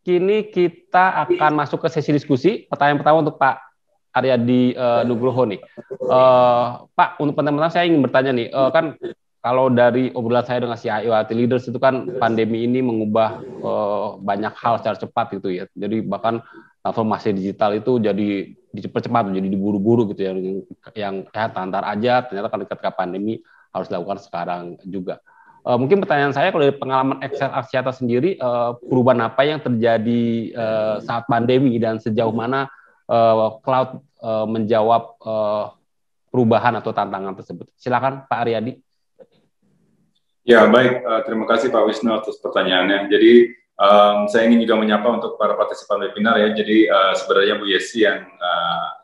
kini kita akan masuk ke sesi diskusi. Pertanyaan pertama untuk Pak Aryadi Nugroho nih. Pak, untuk teman-teman saya ingin bertanya nih, kan kalau dari obrolan saya dengan CIO IT Leaders itu kan pandemi ini mengubah banyak hal secara cepat gitu ya. Jadi bahkan transformasi digital itu jadi dipercepat, jadi diburu-buru gitu ya. Yang antar aja ternyata kan ketika pandemi harus dilakukan sekarang juga. Mungkin pertanyaan saya kalau dari pengalaman Excel Axiata sendiri, perubahan apa yang terjadi saat pandemi dan sejauh mana cloud menjawab perubahan atau tantangan tersebut? Silakan Pak Aryadi. Ya, baik. Terima kasih Pak Wisnu atas pertanyaannya. Jadi, saya ingin juga menyapa untuk para partisipan webinar ya. Jadi, sebenarnya Bu Yesi yang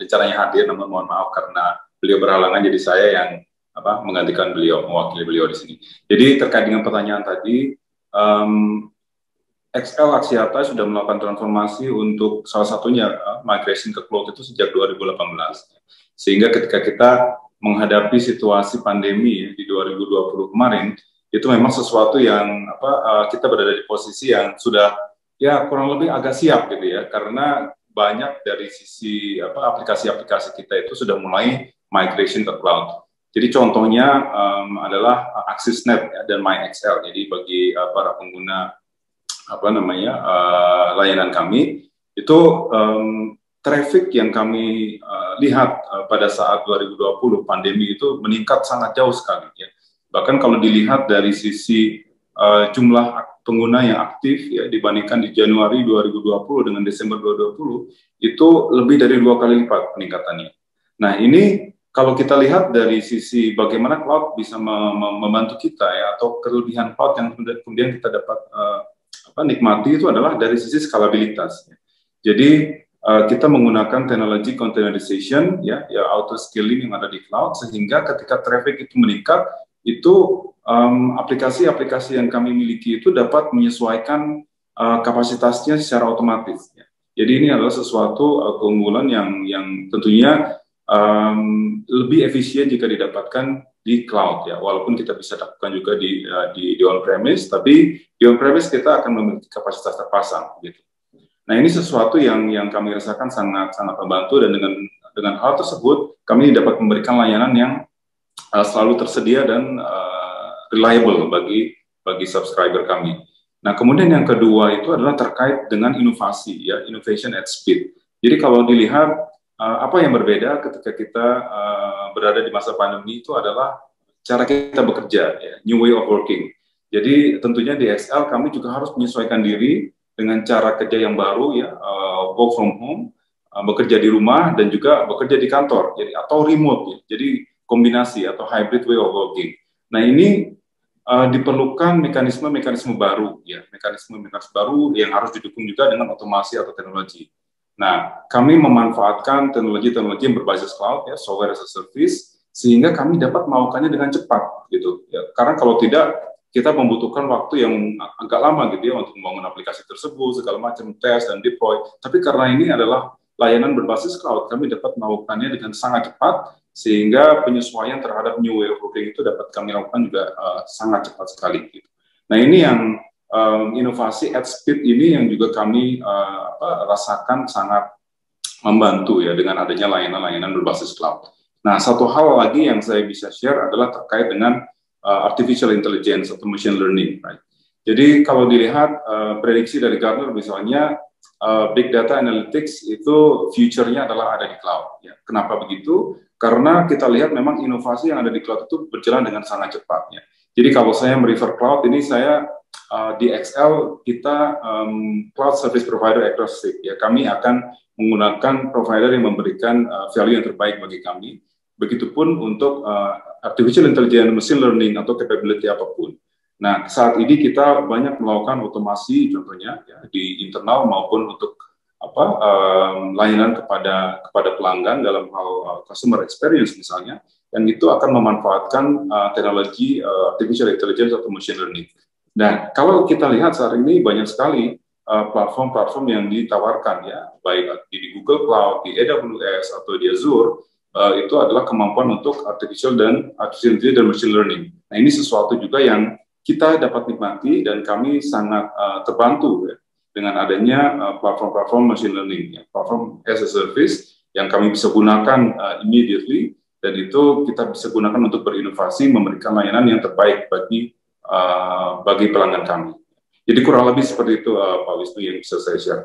rencananya hadir, namun mohon maaf karena beliau berhalangan, jadi saya yang menggantikan beliau, mewakili beliau di sini. Jadi, terkait dengan pertanyaan tadi, XL Axiata sudah melakukan transformasi untuk salah satunya migration ke cloud itu sejak 2018. Sehingga ketika kita menghadapi situasi pandemi di 2020 kemarin, itu memang sesuatu yang kita berada di posisi yang sudah ya kurang lebih agak siap gitu ya, karena banyak dari sisi aplikasi-aplikasi kita itu sudah mulai migration ke cloud. Jadi contohnya adalah AxisNet ya, dan MyXL. Jadi bagi para pengguna layanan kami itu traffic yang kami lihat pada saat 2020 pandemi itu meningkat sangat jauh sekali ya. Bahkan kalau dilihat dari sisi jumlah pengguna yang aktif ya dibandingkan di Januari 2020 dengan Desember 2020 itu lebih dari 2 kali lipat peningkatannya. Nah, ini kalau kita lihat dari sisi bagaimana cloud bisa membantu kita ya, atau kelebihan cloud yang kemudian kita dapat nikmati itu adalah dari sisi skalabilitas. Jadi kita menggunakan teknologi containerization ya auto scaling yang ada di cloud, sehingga ketika traffic itu meningkat, itu aplikasi-aplikasi yang kami miliki itu dapat menyesuaikan kapasitasnya secara otomatis. Ya. Jadi ini adalah sesuatu keunggulan yang tentunya lebih efisien jika didapatkan di cloud ya, walaupun kita bisa lakukan juga di on-premise, tapi di on-premise kita akan memiliki kapasitas terpasang gitu. Nah, ini sesuatu yang kami rasakan sangat membantu, dan dengan hal tersebut kami dapat memberikan layanan yang selalu tersedia dan reliable bagi subscriber kami. Nah, kemudian yang kedua itu adalah terkait dengan inovasi ya, innovation at speed. Jadi kalau dilihat apa yang berbeda ketika kita berada di masa pandemi itu adalah cara kita bekerja, ya, new way of working. Jadi tentunya di XL kami juga harus menyesuaikan diri dengan cara kerja yang baru, ya, work from home, bekerja di rumah dan juga bekerja di kantor, jadi atau remote, ya. Jadi kombinasi atau hybrid way of working. Nah, ini diperlukan mekanisme-mekanisme baru, ya, mekanisme baru yang harus didukung juga dengan otomasi atau teknologi. Nah, kami memanfaatkan teknologi-teknologi yang berbasis cloud, ya, software as a service, sehingga kami dapat melakukannya dengan cepat, gitu. Ya, karena kalau tidak, kita membutuhkan waktu yang agak lama, gitu ya, untuk membangun aplikasi tersebut, segala macam tes dan deploy. Tapi karena ini adalah layanan berbasis cloud, kami dapat melakukannya dengan sangat cepat, sehingga penyesuaian terhadap new way of working itu dapat kami lakukan juga sangat cepat sekali. Gitu. Nah, ini yang inovasi at speed ini yang juga kami rasakan sangat membantu ya dengan adanya layanan-layanan berbasis cloud. Nah, satu hal lagi yang saya bisa share adalah terkait dengan artificial intelligence atau machine learning. Right? Jadi kalau dilihat prediksi dari Gartner misalnya, big data analytics itu future-nya adalah ada di cloud. Ya. Kenapa begitu? Karena kita lihat memang inovasi yang ada di cloud itu berjalan dengan sangat cepat. Ya. Jadi kalau saya merefer cloud ini, saya di XL kita cloud service provider agnostic. Ya, kami akan menggunakan provider yang memberikan value yang terbaik bagi kami. Begitupun untuk artificial intelligence, machine learning atau capability apapun. Nah, saat ini kita banyak melakukan otomasi, contohnya ya, di internal maupun untuk layanan kepada pelanggan dalam hal customer experience misalnya, dan itu akan memanfaatkan teknologi artificial intelligence atau machine learning. Nah, kalau kita lihat saat ini banyak sekali platform-platform yang ditawarkan ya, baik di Google Cloud, di AWS atau di Azure, itu adalah kemampuan untuk artificial intelligence dan machine learning. Nah, ini sesuatu juga yang kita dapat nikmati dan kami sangat terbantu ya, dengan adanya platform-platform machine learning, platform as a service yang kami bisa gunakan immediately, dan itu kita bisa gunakan untuk berinovasi, memberikan layanan yang terbaik bagi pelanggan kami. Jadi kurang lebih seperti itu, Pak Wisnu, yang bisa saya share.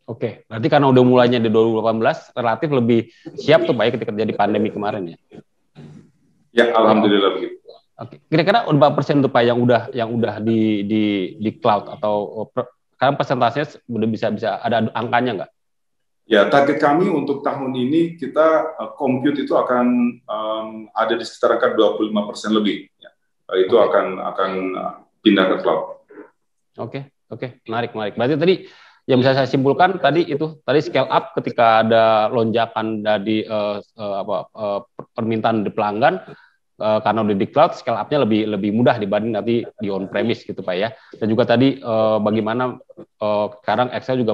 Oke, berarti karena udah mulainya di 2018, relatif lebih siap tuh Pak ya ketika terjadi pandemi kemarin ya? Ya, alhamdulillah begitu. Oke, kira-kira berapa persen tuh Pak yang udah di cloud, atau sekarang persentasenya udah bisa ada angkanya nggak? Ya, target kami untuk tahun ini kita compute itu akan ada di sekitar angka 25% lebih. Ya. Itu akan pindah ke cloud. Oke, menarik. Berarti tadi yang bisa saya simpulkan tadi scale up ketika ada lonjakan dari permintaan dari pelanggan. Karena udah di cloud, scale up-nya lebih mudah dibanding nanti di on-premise gitu Pak ya. Dan juga tadi bagaimana sekarang Excel juga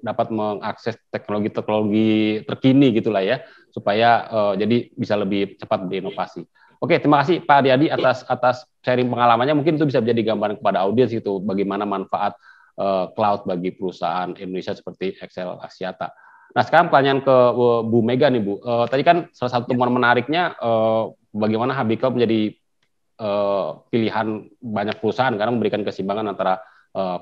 dapat mengakses teknologi terkini gitulah ya, supaya jadi bisa lebih cepat berinovasi. Oke, terima kasih Pak Aryadi atas sharing pengalamannya. Mungkin itu bisa menjadi gambaran kepada audiens itu bagaimana manfaat cloud bagi perusahaan Indonesia seperti Excel Axiata. Nah, sekarang pertanyaan ke Bu Mega nih Bu. Tadi kan salah satu temuan menariknya bagaimana HB Cloud menjadi pilihan banyak perusahaan karena memberikan keseimbangan antara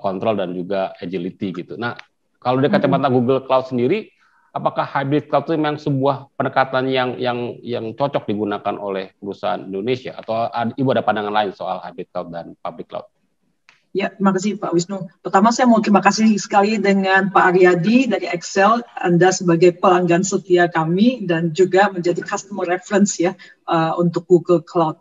kontrol dan juga agility gitu. Nah, kalau dari kacamata Google Cloud sendiri, apakah hybrid cloud itu memang sebuah pendekatan yang cocok digunakan oleh perusahaan Indonesia, atau Ibu ada pandangan lain soal hybrid cloud dan public cloud? Ya, terima kasih Pak Wisnu. Pertama saya mau terima kasih sekali dengan Pak Aryadi dari Excel. Anda sebagai pelanggan setia kami dan juga menjadi customer reference ya untuk Google Cloud.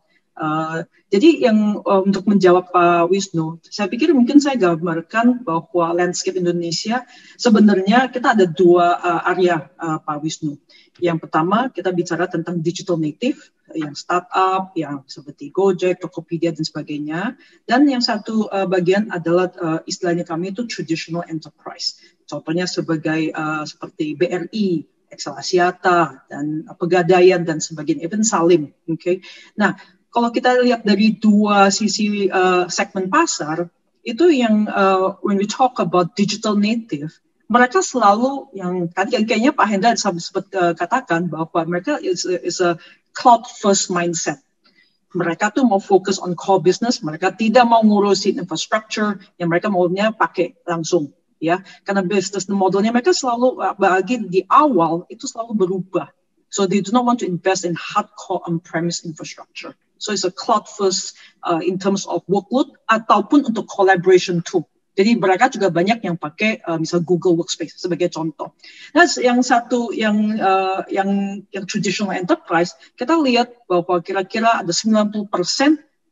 Jadi yang untuk menjawab Pak Wisnu, saya pikir mungkin saya gambarkan bahwa landscape Indonesia sebenarnya kita ada dua area Pak Wisnu. Yang pertama kita bicara tentang digital native, yang startup, yang seperti Gojek, Tokopedia dan sebagainya. Dan yang satu bagian adalah istilahnya kami itu traditional enterprise. Contohnya sebagai seperti BRI, Excel Axiata, dan Pegadaian dan sebagainya, even Salim. Okay? Nah, kalau kita lihat dari dua sisi segmen pasar, itu yang when we talk about digital native, mereka selalu yang kayaknya Pak Hendra sempat katakan bahwa mereka is a cloud first mindset. Mereka tuh mau fokus on core business, mereka tidak mau ngurusin infrastructure, yang mereka maunya pakai langsung, ya. Karena business modelnya mereka selalu bagi di awal itu selalu berubah. So they do not want to invest in hardcore on-premise infrastructure. So it's a cloud first in terms of workload ataupun untuk collaboration tool. Jadi mereka juga banyak yang pakai misal Google Workspace sebagai contoh. Nah, yang satu yang traditional enterprise, kita lihat bahwa kira-kira ada 90%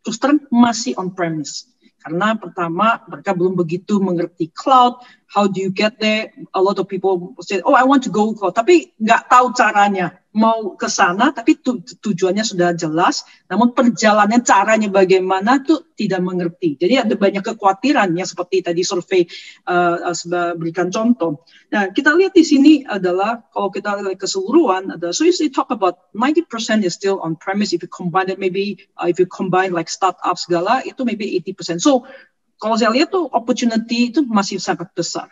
terus terang masih on-premise. Karena pertama mereka belum begitu mengerti cloud. How do you get there? A lot of people say, oh I want to go cloud, tapi nggak tahu caranya. Mau ke sana, tapi tujuannya sudah jelas, namun perjalanan caranya bagaimana tuh tidak mengerti. Jadi ada banyak kekhawatiran yang seperti tadi survei berikan contoh. Nah, kita lihat di sini adalah kalau kita lihat keseluruhan, so you talk about 90% is still on premise. If you combine it, maybe if you combine like startup segala, itu maybe 80%. So kalau saya lihat tuh opportunity itu masih sangat besar.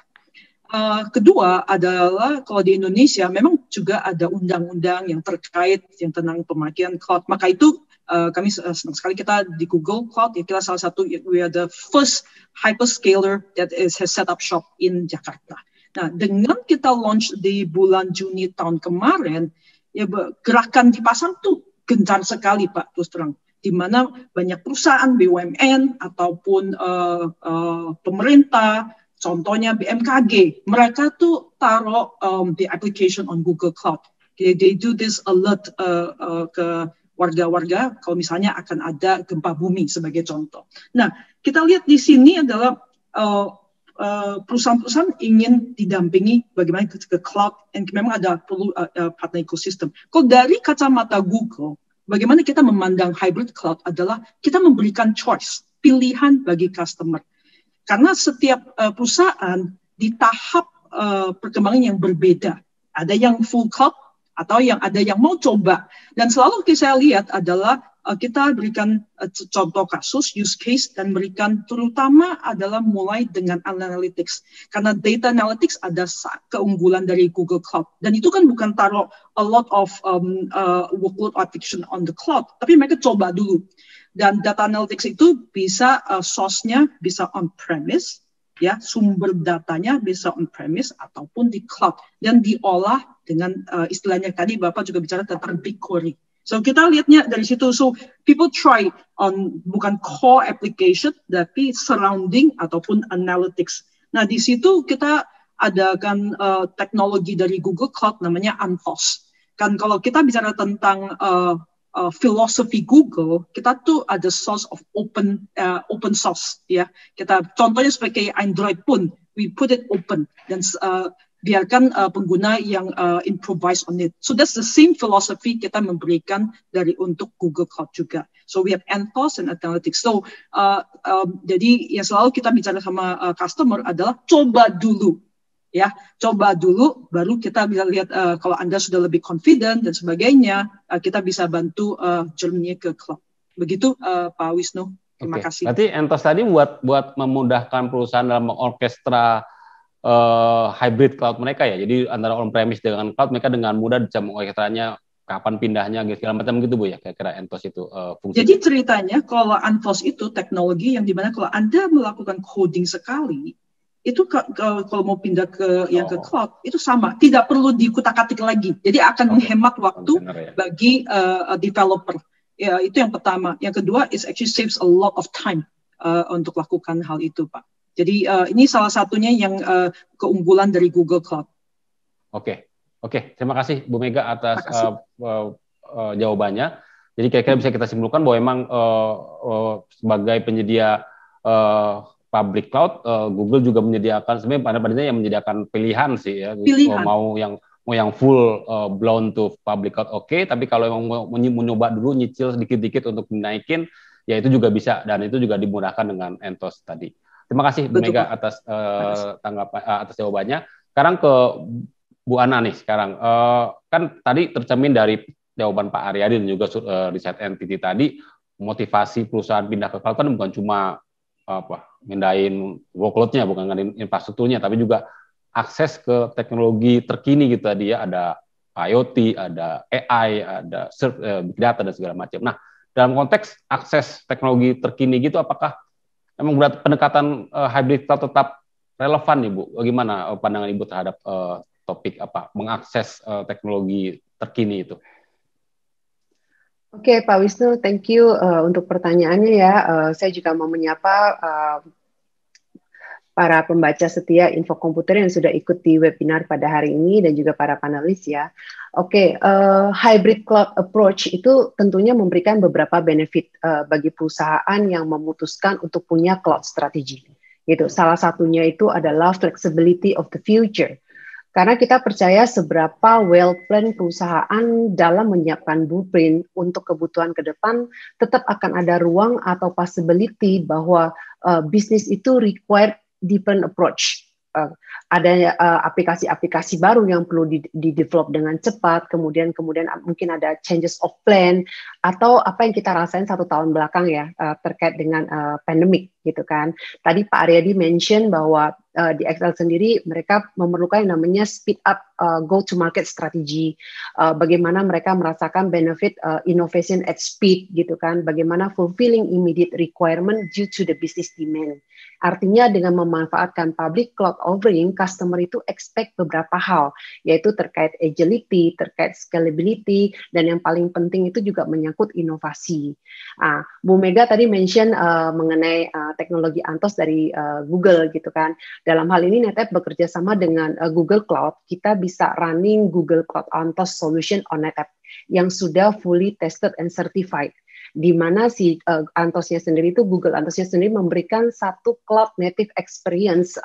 Kedua adalah kalau di Indonesia memang juga ada undang-undang yang terkait yang tentang pemakaian cloud. Maka itu kami senang sekali kita di Google Cloud, ya kita salah satu, we are the first hyperscaler that has set up shop in Jakarta. Nah, dengan kita launch di bulan Juni tahun kemarin, ya gerakan di pasar tuh gencar sekali Pak, terus terang. Di mana banyak perusahaan BUMN ataupun pemerintah, contohnya BMKG, mereka tuh taruh the application on Google Cloud. They do this alert ke warga-warga kalau misalnya akan ada gempa bumi sebagai contoh. Nah, kita lihat di sini adalah perusahaan-perusahaan ingin didampingi bagaimana ke cloud, dan memang ada perlu partner ekosistem. Kalau dari kacamata Google, bagaimana kita memandang hybrid cloud adalah kita memberikan choice, pilihan bagi customer. Karena setiap perusahaan di tahap perkembangan yang berbeda. Ada yang full cloud atau ada yang mau coba. Dan selalu saya lihat adalah kita berikan contoh kasus, use case, dan berikan terutama adalah mulai dengan analytics. Karena data analytics ada keunggulan dari Google Cloud. Dan itu kan bukan taruh a lot of workload application on the cloud, tapi mereka coba dulu. Dan data analytics itu bisa source-nya bisa on-premise, ya, sumber datanya bisa on-premise ataupun di cloud. Dan diolah dengan istilahnya tadi Bapak juga bicara tentang BigQuery. So kita lihatnya dari situ. So people try on bukan core application, tapi surrounding ataupun analytics. Nah di situ kita adakan teknologi dari Google Cloud namanya Anthos. Kan kalau kita bicara tentang filosofi Google, kita tuh ada source of open source, ya. Kita contohnya sebagai Android pun, we put it open dan biarkan pengguna yang improvise on it. So that's the same philosophy kita memberikan dari untuk Google Cloud juga. So we have Anthos and Analytics. So jadi yang selalu kita bicara sama customer adalah coba dulu, ya, coba dulu, baru kita bisa lihat kalau Anda sudah lebih confident dan sebagainya, kita bisa bantu journey ke cloud. Begitu Pak Wisnu. Terima kasih. Berarti Anthos tadi buat memudahkan perusahaan dalam mengorkestra hybrid cloud mereka ya, jadi antara on-premise dengan cloud, mereka dengan mudah bisa mengorkestranya kapan pindahnya segala macam gitu Bu ya, kira-kira Anthos itu fungsi. Jadi ceritanya kalau Anthos itu teknologi yang dimana kalau Anda melakukan coding sekali, itu kalau mau pindah ke yang ke cloud itu sama, tidak perlu dikutak-atik lagi, jadi akan menghemat waktu bagi developer. Ya, itu yang pertama. Yang kedua is actually saves a lot of time untuk lakukan hal itu Pak. Jadi ini salah satunya yang keunggulan dari Google Cloud. Oke. Terima kasih Bu Mega atas jawabannya. Jadi kira-kira bisa kita simpulkan bahwa memang sebagai penyedia public cloud, Google juga menyediakan sebenarnya pada yang menyediakan pilihan sih ya. Pilihan. Mau yang full blown to public cloud tapi kalau memang mau mencoba dulu nyicil sedikit-sedikit untuk dinaikin, ya itu juga bisa dan itu juga dimudahkan dengan Anthos tadi. Terima kasih Bu Mega atas tanggapan atas jawabannya. Sekarang ke Bu Ana nih sekarang. Kan tadi tercermin dari jawaban Pak Aryadi dan juga riset entity tadi, motivasi perusahaan pindah ke cloud kan bukan cuma mindahin workload-nya, bukan mindahin infrastrukturnya, tapi juga akses ke teknologi terkini gitu tadi ya, ada IoT, ada AI, ada big data dan segala macam. Nah, dalam konteks akses teknologi terkini gitu, apakah memang pendekatan hybrid cloud tetap relevan nih Bu? Bagaimana pandangan Ibu terhadap topik mengakses teknologi terkini itu? Oke, Pak Wisnu, thank you untuk pertanyaannya ya. Saya juga mau menyapa para pembaca setia Info Komputer yang sudah ikut di webinar pada hari ini dan juga para panelis ya. Oke, hybrid cloud approach itu tentunya memberikan beberapa benefit bagi perusahaan yang memutuskan untuk punya cloud strategy. Gitu. Salah satunya itu adalah flexibility of the future. Karena kita percaya seberapa well-planned perusahaan dalam menyiapkan blueprint untuk kebutuhan ke depan, tetap akan ada ruang atau possibility bahwa bisnis itu require different approach. Ada aplikasi-aplikasi baru yang perlu di-develop dengan cepat, kemudian mungkin ada changes of plan, atau apa yang kita rasain 1 tahun belakang ya, terkait dengan pandemic gitu kan. Tadi Pak Aryadi mention bahwa di Excel sendiri mereka memerlukan yang namanya speed up go to market strategy, bagaimana mereka merasakan benefit innovation at speed gitu kan, bagaimana fulfilling immediate requirement due to the business demand. Artinya dengan memanfaatkan public cloud offering, customer itu expect beberapa hal, yaitu terkait agility, terkait scalability, dan yang paling penting itu juga menyangkut inovasi. Bu Mega tadi mention mengenai teknologi Anthos dari Google gitu kan. Dalam hal ini NetApp bekerja sama dengan Google Cloud, kita bisa running Google Cloud Anthos solution on NetApp yang sudah fully tested and certified. Di mana si Anthosnya sendiri itu, Google Anthosnya sendiri memberikan satu cloud native experience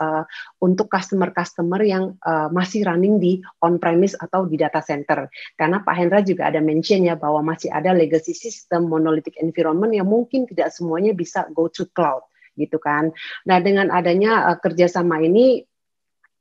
untuk customer-customer yang masih running di on-premise atau di data center. Karena Pak Hendra juga ada mention ya bahwa masih ada legacy system, monolithic environment yang mungkin tidak semuanya bisa go to cloud gitu kan. Nah dengan adanya kerjasama ini,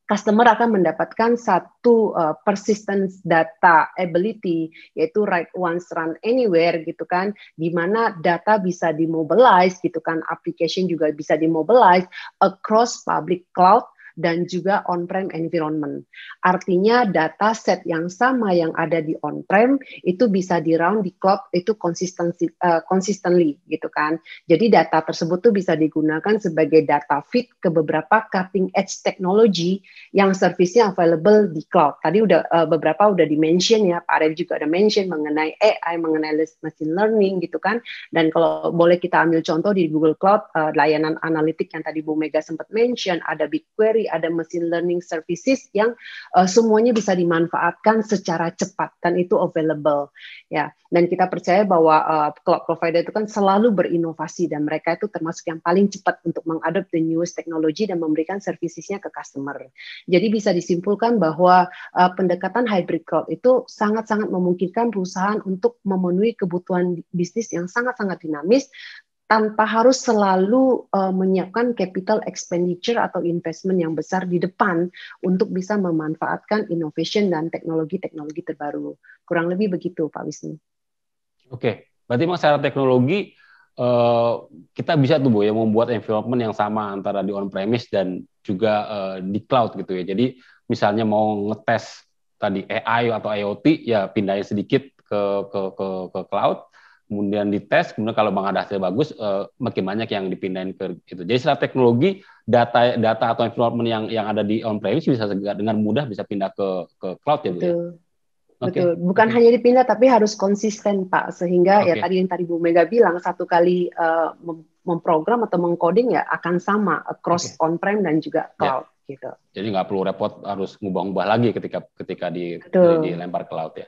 customer akan mendapatkan satu persistence data ability, yaitu write once run anywhere gitu kan, di mana data bisa dimobilize gitu kan, application juga bisa dimobilize across public cloud dan juga on-prem environment. Artinya data set yang sama yang ada di on-prem itu bisa di-run di cloud itu consistently gitu kan. Jadi data tersebut tuh bisa digunakan sebagai data feed ke beberapa cutting edge technology yang service-nya available di cloud. Tadi beberapa udah di-mention ya, Pak Ariel juga ada mention mengenai AI, mengenai machine learning gitu kan. Dan kalau boleh kita ambil contoh di Google Cloud, layanan analitik yang tadi Bu Mega sempat mention, ada BigQuery, ada machine learning services yang semuanya bisa dimanfaatkan secara cepat dan itu available ya. Dan kita percaya bahwa cloud provider itu kan selalu berinovasi dan mereka itu termasuk yang paling cepat untuk mengadopsi the newest technology dan memberikan servicesnya ke customer. Jadi bisa disimpulkan bahwa pendekatan hybrid cloud itu sangat-sangat memungkinkan perusahaan untuk memenuhi kebutuhan bisnis yang sangat-sangat dinamis tanpa harus selalu menyiapkan capital expenditure atau investment yang besar di depan untuk bisa memanfaatkan innovation dan teknologi-teknologi terbaru. Kurang lebih begitu, Pak Wisnu. Oke, berarti memang secara teknologi kita bisa tuh Bu ya membuat environment yang sama antara di on-premise dan juga di cloud gitu ya. Jadi misalnya mau ngetes tadi AI atau IoT ya pindahin sedikit ke cloud. Kemudian dites, kemudian kalau Bang ada hasil bagus, makin banyak yang dipindahin ke itu. Jadi secara teknologi, data atau environment yang ada di on-premise bisa dengan mudah bisa pindah ke cloud ya Bu. Betul. Ya? Betul. Bukan hanya dipindah, tapi harus konsisten Pak. Sehingga ya tadi Bu Mega bilang, satu kali memprogram atau mengcoding ya akan sama across on-prem dan juga cloud. Gitu. Jadi nggak perlu repot harus ngubah-ngubah lagi ketika dilempar cloud ya.